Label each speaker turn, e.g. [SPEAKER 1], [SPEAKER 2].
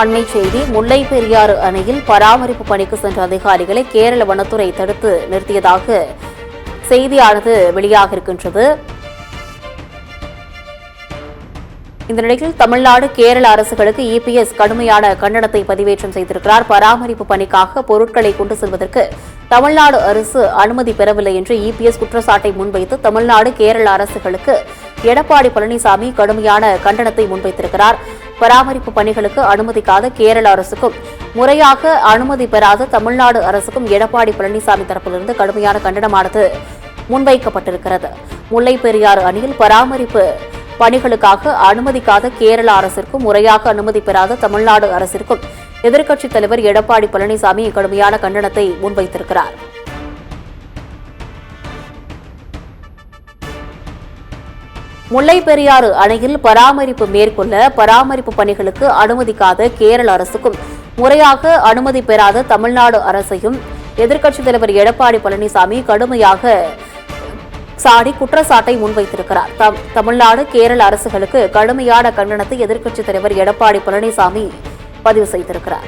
[SPEAKER 1] அண்மை செய்தி முல்லை பெரியாறு அணையில் பராமரிப்பு பணிக்கு சென்ற அதிகாரிகளை கேரள வனத்துறை தடுத்து நிறுத்தியதாக செய்தியானது வெளியாக இருக்கின்றது. இந்த நிலையில் தமிழ்நாடு கேரள அரசுகளுக்கு இபிஎஸ் கடுமையான கண்டனத்தை பதிவேற்றம் செய்திருக்கிறார். பராமரிப்பு பணிக்காக பொருட்களை கொண்டு செல்வதற்கு தமிழ்நாடு அரசு அனுமதி பெறவில்லை என்று இபிஎஸ் குற்றச்சாட்டை முன்வைத்து தமிழ்நாடு கேரள அரசுகளுக்கு எடப்பாடி பழனிசாமி கடுமையான கண்டனத்தை முன்வைத்திருக்கிறார். பராமரிப்பு பணிகளுக்கு அனுமதிக்காத கேரள அரசுக்கும் முறையாக அனுமதி பெறாத தமிழ்நாடு அரசுக்கும் எடப்பாடி பழனிசாமி தரப்பிலிருந்து கடுமையான கண்டனமானது முன்வைக்கப்பட்டிருக்கிறது. முல்லை பெரியாறு அணையில் பராமரிப்பு பணிகளுக்காக அனுமதிக்காத கேரள அரசிற்கும் முறையாக அனுமதி பெறாத தமிழ்நாடு அரசிற்கும் எதிர்க்கட்சித் தலைவர் எடப்பாடி பழனிசாமி கடுமையான கண்டனத்தை முன்வைத்திருக்கிறார். முல்லை பெரியாறு அணையில் பராமரிப்பு மேற்கொள்ள பராமரிப்பு பணிகளுக்கு அனுமதிக்காத கேரள அரசுக்கும் முறையாக அனுமதி பெறாத தமிழ்நாடு அரசையும் எதிர்க்கட்சித் தலைவர் எடப்பாடி பழனிசாமி கடுமையாக சாடி குற்றச்சாட்டை முன்வைத்திருக்கிறார். தமிழ்நாடு கேரள அரசுகளுக்கு கடுமையான கண்டனத்தை எதிர்க்கட்சித் தலைவர் எடப்பாடி பழனிசாமி பதிவு செய்திருக்கிறார்.